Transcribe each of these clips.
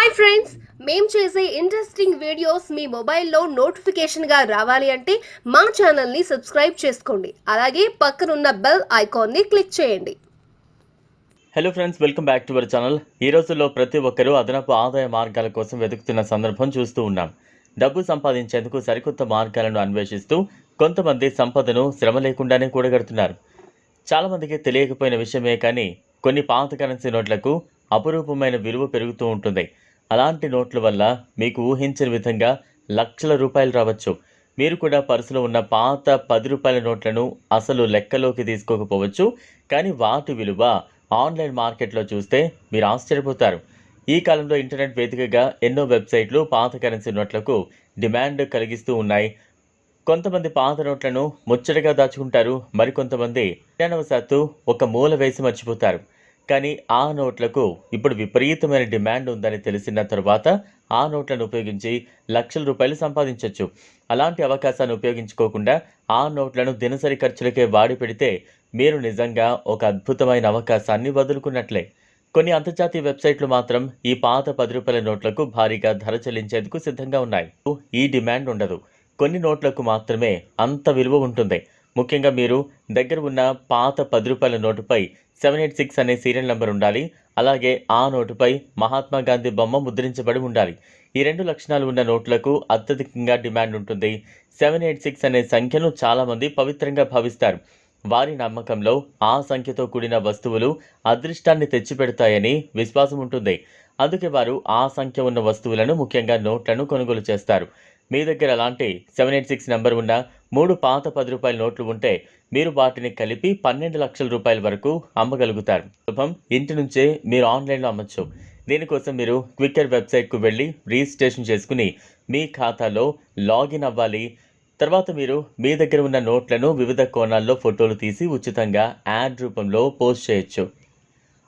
Hi friends, మేము చేసే interesting videos మీ మొబైల్లో నోటిఫికేషన్గా రావాలి అంటే మా ఛానల్ని సబ్స్క్రైబ్ చేసుకోండి. అలాగే పక్కనున్న బెల్ ఐకాన్ని క్లిక్ చేయండి. Hello friends, welcome back to our channel. ఈ రోజుల్లో ప్రతి ఒక్కరూ అదనపు ఆదాయ మార్గాల కోసం వెతుకుతున్న సందర్భం చూస్తూ ఉన్నాం. డబ్బు సంపాదించేందుకు సరికొత్త మార్గాలను అన్వేషిస్తూ కొంతమంది సంపదను శ్రమ లేకుండానే కూడగడుతున్నారు. చాలామందికి తెలియకపోయిన విషయమే కానీ కొన్ని పాత కరెన్సీ నోట్లకు అపురూపమైన విలువ పెరుగుతూ ఉంటుంది. అలాంటి నోట్ల వల్ల మీకు ఊహించని విధంగా లక్షల రూపాయలు రావచ్చు. మీరు కూడా పర్సులో ఉన్న పాత 10 రూపాయల నోట్లను అసలు లెక్కలోకి తీసుకోకపోవచ్చు, కానీ వాటి విలువ ఆన్లైన్ మార్కెట్లో చూస్తే మీరు ఆశ్చర్యపోతారు. ఈ కాలంలో ఇంటర్నెట్ వేదికగా ఎన్నో వెబ్సైట్లు పాత కరెన్సీ నోట్లకు డిమాండ్ కలిగిస్తూ ఉన్నాయి. కొంతమంది పాత నోట్లను ముచ్చటగా దాచుకుంటారు, మరికొంతమంది అజ్ఞానవశాత్తు ఒక మూల వేసి మర్చిపోతారు. కానీ ఆ నోట్లకు ఇప్పుడు విపరీతమైన డిమాండ్ ఉందని తెలిసిన తర్వాత ఆ నోట్లను ఉపయోగించి లక్షల రూపాయలు సంపాదించవచ్చు. అలాంటి అవకాశాన్ని ఉపయోగించుకోకుండా ఆ నోట్లను దినసరి ఖర్చులకే వాడి పెడితే మీరు నిజంగా ఒక అద్భుతమైన అవకాశాన్ని వదులుకున్నట్లే. కొన్ని అంతర్జాతీయ వెబ్సైట్లు మాత్రం ఈ పాత 10 రూపాయల నోట్లకు భారీగా ధర చెల్లించేందుకు సిద్ధంగా ఉన్నాయి. ఈ డిమాండ్ ఉండదు. కొన్ని నోట్లకు మాత్రమే అంత విలువ ఉంటుంది. ముఖ్యంగా మీరు దగ్గర ఉన్న పాత 10 రూపాయల నోటుపై 786 అనే సీరియల్ నెంబర్ ఉండాలి. అలాగే ఆ నోటుపై మహాత్మా గాంధీ బొమ్మ ముద్రించబడి ఉండాలి. ఈ 2 లక్షణాలు ఉన్న నోట్లకు అత్యధికంగా డిమాండ్ ఉంటుంది. 786 అనే సంఖ్యను చాలామంది పవిత్రంగా భావిస్తారు. వారి నమ్మకంలో ఆ సంఖ్యతో కూడిన వస్తువులు అదృష్టాన్ని తెచ్చిపెడతాయని విశ్వాసం ఉంటుంది. అందుకే వారు ఆ సంఖ్య ఉన్న వస్తువులను, ముఖ్యంగా నోట్లను కొనుగోలు చేస్తారు. మీ దగ్గర అలాంటి 786 నెంబర్ ఉన్న 3 పాత 10 రూపాయల నోట్లు ఉంటే మీరు వాటిని కలిపి 12 లక్షల రూపాయల వరకు అమ్మగలుగుతారు. సులభం, ఇంటి నుంచే మీరు ఆన్లైన్లో అమ్మచ్చు. దీనికోసం మీరు క్విక్కర్ వెబ్సైట్కు వెళ్ళి రిజిస్ట్రేషన్ చేసుకుని మీ ఖాతాలో లాగిన్ అవ్వాలి. తర్వాత మీరు మీ దగ్గర ఉన్న నోట్లను వివిధ కోణాల్లో ఫోటోలు తీసి ఉచితంగా యాడ్ రూపంలో పోస్ట్ చేయొచ్చు.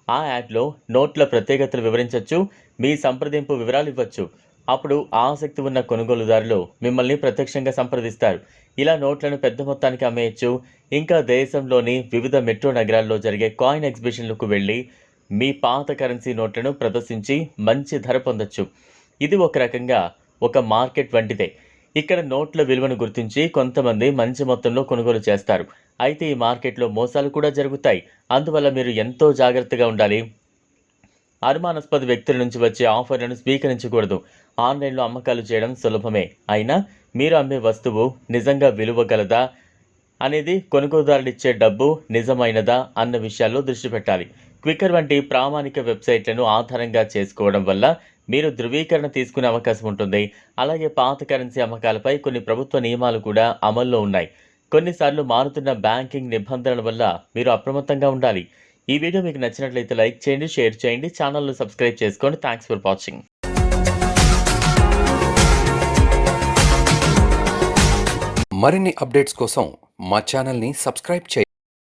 ఆ యాడ్లో నోట్ల ప్రత్యేకతలు వివరించవచ్చు, మీ సంప్రదింపు వివరాలు ఇవ్వచ్చు. అప్పుడు ఆసక్తి ఉన్న కొనుగోలుదారులు మిమ్మల్ని ప్రత్యక్షంగా సంప్రదిస్తారు. ఇలా నోట్లను పెద్ద మొత్తానికి అమ్మేయచ్చు. ఇంకా దేశంలోని వివిధ మెట్రో నగరాల్లో జరిగే కాయిన్ ఎగ్జిబిషన్లకు వెళ్ళి మీ పాత కరెన్సీ నోట్లను ప్రదర్శించి మంచి ధర పొందొచ్చు. ఇది ఒక రకంగా ఒక మార్కెట్ వంటిదే. ఇక్కడ నోట్ల విలువను గుర్తించి కొంతమంది మంచి మొత్తంలో కొనుగోలు చేస్తారు. అయితే ఈ మార్కెట్లో మోసాలు కూడా జరుగుతాయి. అందువల్ల మీరు ఎంతో జాగ్రత్తగా ఉండాలి. అనుమానాస్పద వ్యక్తుల నుంచి వచ్చే ఆఫర్లను స్వీకరించకూడదు. ఆన్లైన్లో అమ్మకాలు చేయడం సులభమే, అయినా మీరు అమ్మే వస్తువు నిజంగా విలువ గలదా అనేది, కొనుగోలుదారుడిచ్చే డబ్బు నిజమైనదా అన్న విషయాల్లో దృష్టి పెట్టాలి. క్విక్కర్ వంటి ప్రామాణిక వెబ్సైట్లను ఆధారంగా చేసుకోవడం వల్ల మీరు ధృవీకరణ తీసుకునే అవకాశం ఉంటుంది. అలాగే పాత కరెన్సీ అమ్మకాలపై కొన్ని ప్రభుత్వ నియమాలు కూడా అమల్లో ఉన్నాయి. కొన్నిసార్లు మారుతున్న బ్యాంకింగ్ నిబంధనల వల్ల మీరు అప్రమత్తంగా ఉండాలి. ఈ వీడియో మీకు నచ్చినట్లయితే లైక్ చేయండి, షేర్ చేయండి, ఛానల్ను సబ్స్క్రైబ్ చేసుకోండి. Thanks for watching. మరిన్ని అప్డేట్స్ కోసం మా ఛానల్ని సబ్స్క్రైబ్ చేయండి.